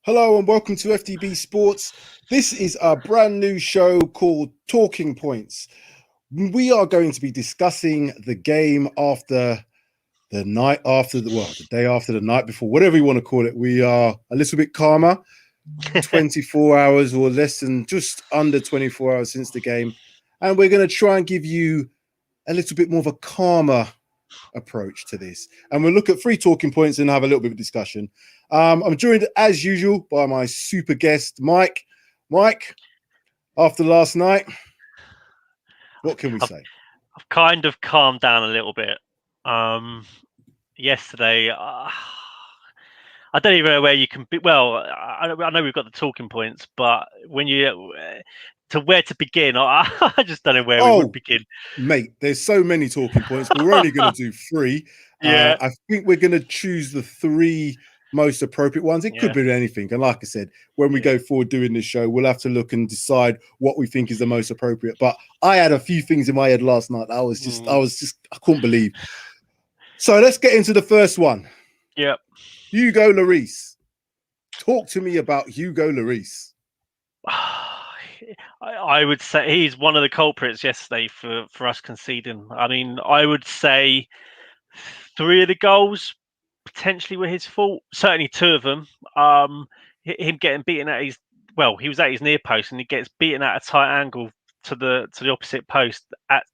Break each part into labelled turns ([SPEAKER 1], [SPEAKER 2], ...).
[SPEAKER 1] Hello and welcome to FTB Sports. This is a brand new show called Talking Points. We are going to be discussing the game after the night after the day after the night before, whatever you want to call it. We are a little bit calmer, 24 hours or less than just under 24 hours since the game. And we're going to try and give you a little bit more of a calmer approach to this. And we'll look at 3 talking points and have a little bit of discussion. I'm joined as usual by my super guest, Mike. Mike, after last night, what can we say?
[SPEAKER 2] I've kind of calmed down a little bit. Yesterday, I don't even know where you can be. Well, I know we've got the talking points, but when you where to begin, I just don't know where we would begin.
[SPEAKER 1] Mate, there's so many talking points, but we're only going to do 3.
[SPEAKER 2] Yeah,
[SPEAKER 1] I think we're going to choose the 3 most appropriate ones. It could be anything. And like I said, when we go forward doing this show, we'll have to look and decide what we think is the most appropriate. But I had a few things in my head last night. I couldn't believe. So let's get into the first one.
[SPEAKER 2] Yeah.
[SPEAKER 1] Hugo Lloris. Talk to me about Hugo Lloris.
[SPEAKER 2] I would say he's one of the culprits yesterday for us conceding. I mean, I would say 3 of the goals potentially were his fault. Certainly 2 of them. Him getting beaten at he was at his near post and he gets beaten at a tight angle to the opposite post at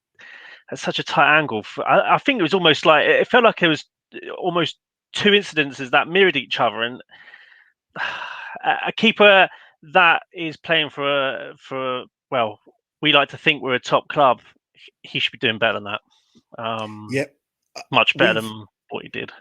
[SPEAKER 2] such a tight angle. I think it was almost like it felt like it was almost 2 incidences that mirrored each other, and a keeper that is playing for we like to think we're a top club. He should be doing better than that. Much better than what he did.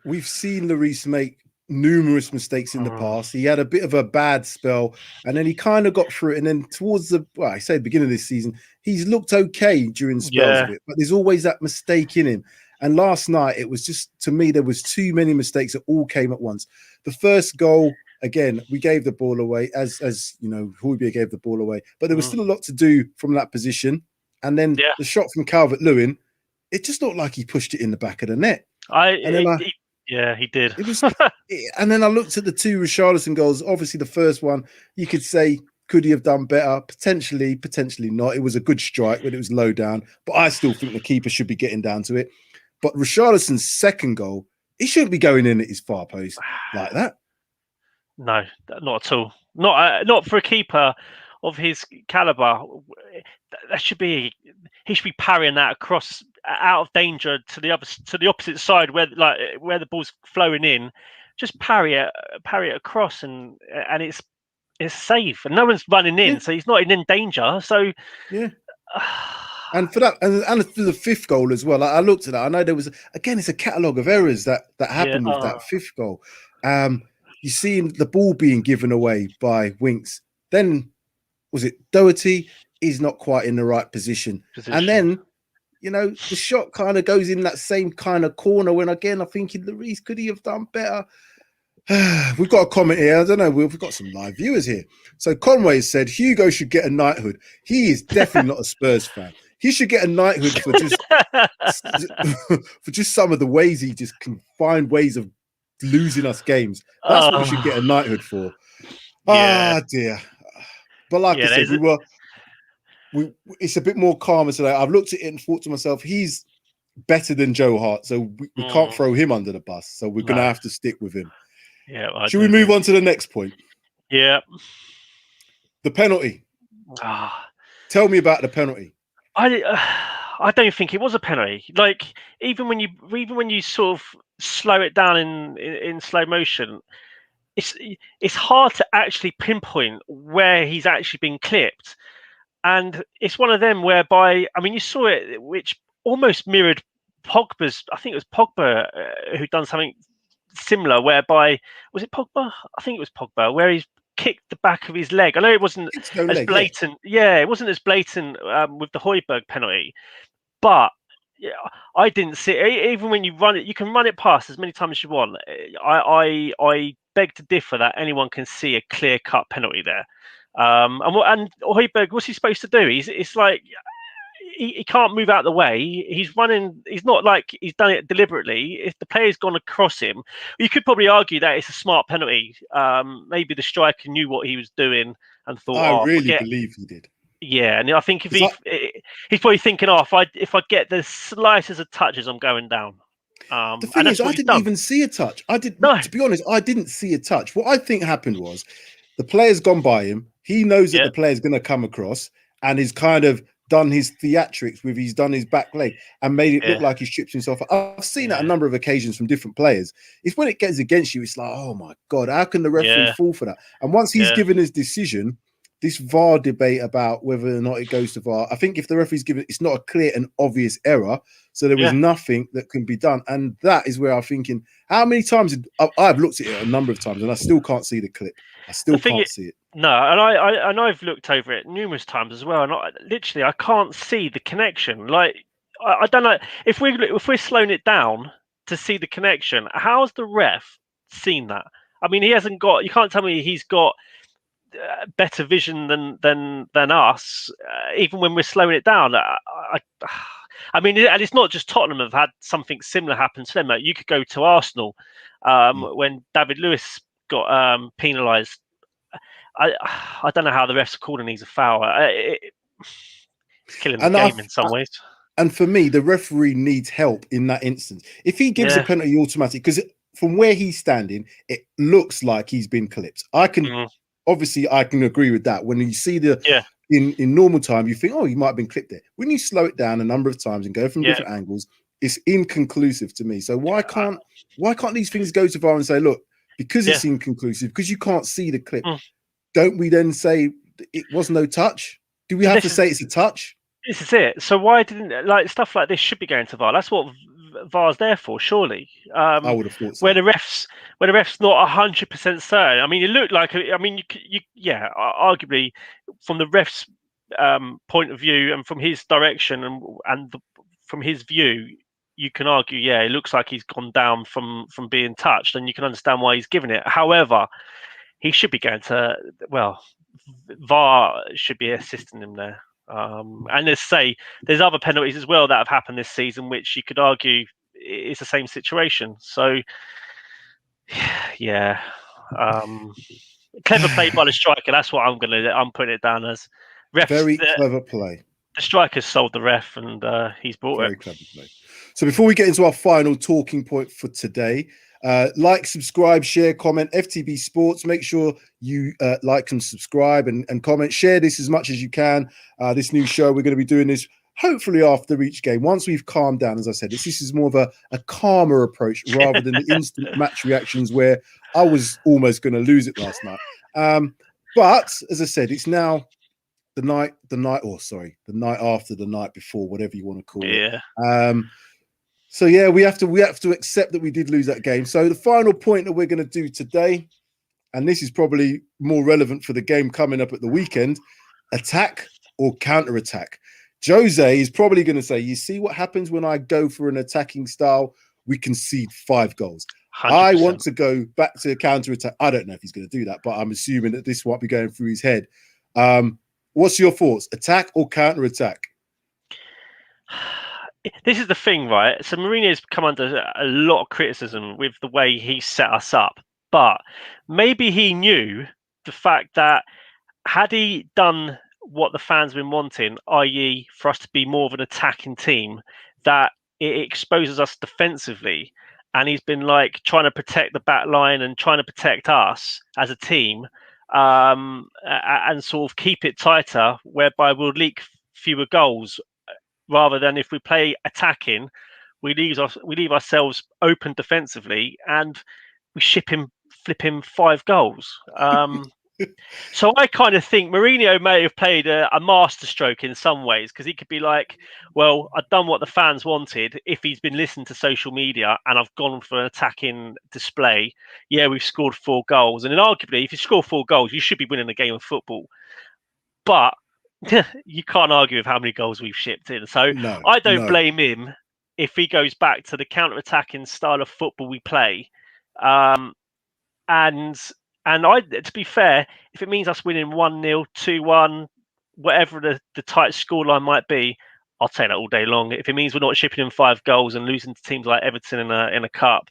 [SPEAKER 1] We've seen Lloris make numerous mistakes in the past. He had a bit of a bad spell, and then he kind of got through it. And then towards the beginning of this season, he's looked okay during spells of it, but there's always that mistake in him. And last night, it was just, to me, there was too many mistakes that all came at once. The first goal, again, we gave the ball away, as you know, Hotspur gave the ball away, but there was still a lot to do from that position. And then the shot from Calvert-Lewin, it just looked like he pushed it in the back of the net.
[SPEAKER 2] He did.
[SPEAKER 1] It was, and then I looked at the 2 Richarlison goals. Obviously, the first one, you could say, could he have done better? Potentially, potentially not. It was a good strike, but it was low down. But I still think the keeper should be getting down to it. But Richarlison's second goal, he shouldn't be going in at his far post like that.
[SPEAKER 2] No, not at all. Not for a keeper of his caliber. He should be parrying that across, out of danger to the opposite side where the ball's flowing in. Just parry it across, and it's safe, and no one's running in, so he's not in danger. So and for that, and for the 5th goal as well, I looked at that. I know there was, again, it's a catalogue of errors that happened with that 5th goal. You see the ball being given away by Winks. Then was it Doherty? Is not quite in the right position. And then, the shot kind of goes in that same kind of corner when, again, I'm thinking, Lloris, could he have done better? We've got a comment here. I don't know. We've got some live viewers here. So Conway said, Hugo should get a knighthood. He is definitely not a Spurs fan. He should get a knighthood for just some of the ways he just can find ways of losing us games. That's what he should get a knighthood for. Dear. But like I said, it's a bit more calmer today. I've looked at it and thought to myself, he's better than Joe Hart, so we can't throw him under the bus. So we're going to have to stick with him. Yeah.
[SPEAKER 1] Should we move on to the next point?
[SPEAKER 2] Yeah. The
[SPEAKER 1] penalty. Tell me about the penalty.
[SPEAKER 2] I don't think it was a penalty. Like, even when you sort of slow it down in slow motion, it's hard to actually pinpoint where he's actually been clipped. And it's one of them whereby, I mean, you saw it, which almost mirrored Pogba's. I think it was Pogba who'd done something similar, whereby, was it Pogba? I think it was Pogba, where he's kicked the back of his leg. I know it wasn't as blatant. It wasn't as blatant with the Højbjerg penalty, but I didn't see it. Even when you run it, you can run it past as many times as you want. I beg to differ that anyone can see a clear-cut penalty there. And Højbjerg, what's he supposed to do? It's like he can't move out of the way. He's running. He's not like he's done it deliberately. If the player's gone across him, you could probably argue that it's a smart penalty. Maybe the striker knew what he was doing and thought,
[SPEAKER 1] I
[SPEAKER 2] "Oh,
[SPEAKER 1] really
[SPEAKER 2] forget."
[SPEAKER 1] believe he did.
[SPEAKER 2] Yeah, and I think if
[SPEAKER 1] Because
[SPEAKER 2] he's probably thinking, "Oh, if I get the slightest of touches, I'm going down."
[SPEAKER 1] the
[SPEAKER 2] And
[SPEAKER 1] thing is,
[SPEAKER 2] that's
[SPEAKER 1] I
[SPEAKER 2] what he's
[SPEAKER 1] didn't
[SPEAKER 2] done.
[SPEAKER 1] even see a touch.
[SPEAKER 2] No,
[SPEAKER 1] To be honest, I didn't see a touch. What I think happened was the player's gone by him. He knows that
[SPEAKER 2] yeah,
[SPEAKER 1] the player's going to come across and he's kind of done his theatrics with he's done his back leg and made it look
[SPEAKER 2] yeah,
[SPEAKER 1] like he trips himself. I've seen that a
[SPEAKER 2] yeah,
[SPEAKER 1] number of occasions from different players. It's when it gets against you, it's like, oh my God, how can the referee
[SPEAKER 2] yeah,
[SPEAKER 1] fall for that? And once he's
[SPEAKER 2] yeah,
[SPEAKER 1] given his decision, this VAR debate about whether or not it goes to VAR, I think if the referee's given, it's not a clear and obvious error. So there was
[SPEAKER 2] yeah.
[SPEAKER 1] nothing that can be done. And that is where I'm thinking, how many times I've looked at it a number of times and I still can't see the clip. I
[SPEAKER 2] The
[SPEAKER 1] still
[SPEAKER 2] thing
[SPEAKER 1] can't
[SPEAKER 2] is,
[SPEAKER 1] see it.
[SPEAKER 2] no, and I've looked over it numerous times as well, and literally I can't see the connection. Like I don't know if we're slowing it down to see the connection. How's the ref seen that? I mean, he hasn't got. You can't tell me he's got better vision than us, even when we're slowing it down. I mean, and it's not just Tottenham have had something similar happen to them. Like, you could go to Arsenal when David Lewis got penalised. I don't know how the refs are calling these a foul. It's killing the
[SPEAKER 1] And
[SPEAKER 2] game in some ways.
[SPEAKER 1] and for me, the referee needs help in that instance. If he gives a
[SPEAKER 2] Yeah.
[SPEAKER 1] penalty automatic, because from where he's standing, it looks like he's been clipped. I can obviously I can agree with that. When you see the
[SPEAKER 2] Yeah.
[SPEAKER 1] in normal time, you think, oh, he might have been clipped there. When you slow it down a number of times and go from
[SPEAKER 2] Yeah.
[SPEAKER 1] different angles, it's inconclusive to me. So why can't these things go to VAR and say, look, because it's inconclusive, because you can't see the clip, don't we then say it was no touch? Do we have to say it's a touch?
[SPEAKER 2] This is it. So why didn't like stuff like this should be going to VAR? That's what VAR's there for, surely.
[SPEAKER 1] I would have thought so.
[SPEAKER 2] Where the refs not 100% certain. I mean, it looked like. I mean, arguably from the refs' point of view and from his direction and from his view, you can argue, yeah, it looks like he's gone down from being touched, and you can understand why he's given it. However, he should be going to VAR should be assisting him there. And let's say there's other penalties as well that have happened this season, which you could argue it's the same situation. So, yeah, clever play by the striker. That's what I'm putting it down as. Refs,
[SPEAKER 1] very clever play.
[SPEAKER 2] The striker's sold the ref, and he's brought
[SPEAKER 1] very
[SPEAKER 2] it.
[SPEAKER 1] Clever play. So before we get into our final talking point for today, like, subscribe, share, comment. FTB Sports. Make sure you like and subscribe and comment. Share this as much as you can. This new show, we're going to be doing this hopefully after each game. Once we've calmed down, as I said, this is more of a calmer approach rather than the instant match reactions where I was almost going to lose it last night. But as I said, it's now the night after the night before, whatever you want to call it. So yeah, we have to accept that we did lose that game. So the final point that we're going to do today, and this is probably more relevant for the game coming up at the weekend: attack or counter-attack. Jose is probably going to say, you see what happens when I go for an attacking style? We concede 5 goals. 100%. I want to go back to counter-attack. I don't know if he's going to do that, but I'm assuming that this won't be going through his head. What's your thoughts? Attack or counter-attack?
[SPEAKER 2] This is the thing, right? So Mourinho's come under a lot of criticism with the way he set us up, but maybe he knew the fact that had he done what the fans have been wanting, i.e. for us to be more of an attacking team, that it exposes us defensively, and he's been like trying to protect the back line and trying to protect us as a team, and sort of keep it tighter, whereby we'll leak fewer goals. Rather than if we play attacking, we leave ourselves open defensively, and we flip him 5 goals. So I kind of think Mourinho may have played a masterstroke in some ways, because he could be like, well, I've done what the fans wanted. If he's been listening to social media and I've gone for an attacking display, yeah, we've scored 4 goals. And then arguably, if you score 4 goals, you should be winning a game of football. But you can't argue with how many goals we've shipped in. So I don't blame him if he goes back to the counter-attacking style of football we play. And to be fair, if it means us winning 1-0, 2-1, whatever the tight scoreline might be, I'll take that all day long. If it means we're not shipping in 5 goals and losing to teams like Everton in a cup,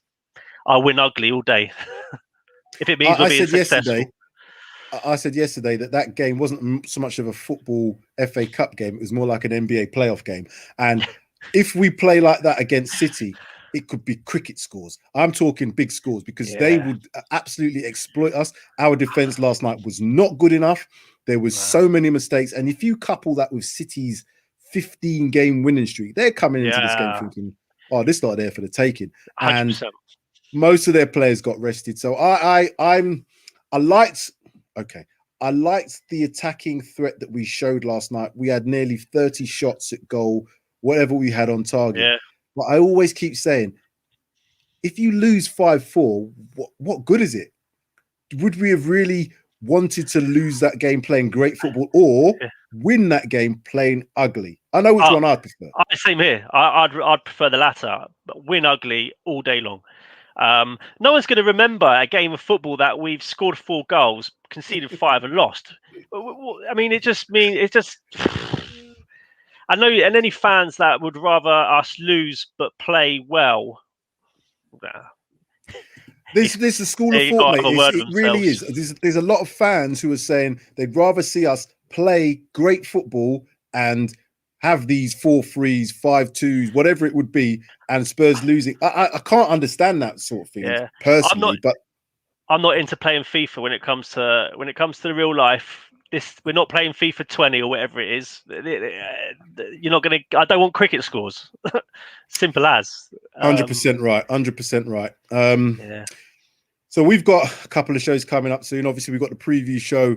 [SPEAKER 2] I'll win ugly all day. If it means we're being successful.
[SPEAKER 1] I said yesterday that game wasn't so much of a football FA Cup game. It was more like an NBA playoff game. And if we play like that against City, it could be cricket scores. I'm talking big scores because they would absolutely exploit us. Our defense last night was not good enough. There was so many mistakes. And if you couple that with City's 15-game winning streak, they're coming into this game thinking, oh, this is not there for the taking.
[SPEAKER 2] 100%.
[SPEAKER 1] And most of their players got rested. So I liked the attacking threat that we showed last night. We had nearly 30 shots at goal, whatever we had on target.
[SPEAKER 2] Yeah.
[SPEAKER 1] But I always keep saying, if you lose 5-4, what good is it? Would we have really wanted to lose that game playing great football or win that game playing ugly? I know which one I'd prefer.
[SPEAKER 2] Same here. I'd prefer the latter, but win ugly all day long. No one's going to remember a game of football that we've scored 4 goals, conceded 5 and lost. I mean, I know, and any fans that would rather us lose but play well.
[SPEAKER 1] This is a school of thought, mate. It really is. There's a lot of fans who are saying they'd rather see us play great football and have these 4-3s, 5-2s, whatever it would be, and Spurs losing. I can't understand that sort of thing personally. But
[SPEAKER 2] I'm not into playing FIFA when it comes to the real life. We're not playing FIFA 20 or whatever it is. You're not going to. I don't want cricket scores. Simple as.
[SPEAKER 1] 100% right. 100% right. So we've got a couple of shows coming up soon. Obviously, we've got the preview show,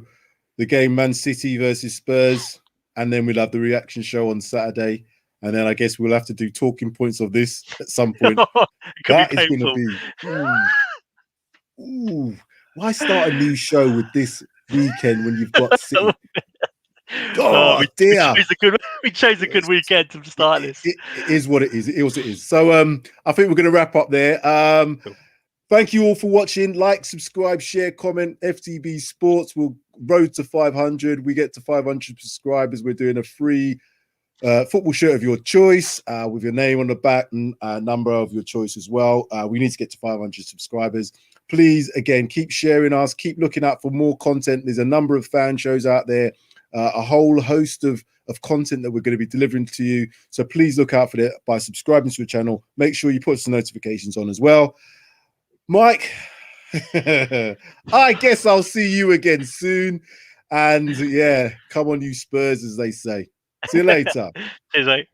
[SPEAKER 1] the game Man City versus Spurs, and then we'll have the reaction show on Saturday. And then I guess we'll have to do talking points of this at some point. That is going to be. Ooh. Why start a new show with this weekend when you've got City? Dear.
[SPEAKER 2] We chose a good weekend to start this.
[SPEAKER 1] It is what it is. It is what it is. So I think we're going to wrap up there. Cool. Thank you all for watching. Like, subscribe, share, comment. FTB Sports will road to 500. We get to 500 subscribers. We're doing a free football shirt of your choice with your name on the back and number of your choice as well. We need to get to 500 subscribers. Please, again, keep sharing us. Keep looking out for more content. There's a number of fan shows out there, a whole host of content that we're going to be delivering to you. So please look out for that by subscribing to the channel. Make sure you put some notifications on as well. Mike, I guess I'll see you again soon. And yeah, come on, you Spurs, as they say. See you later.
[SPEAKER 2] Cheers, mate.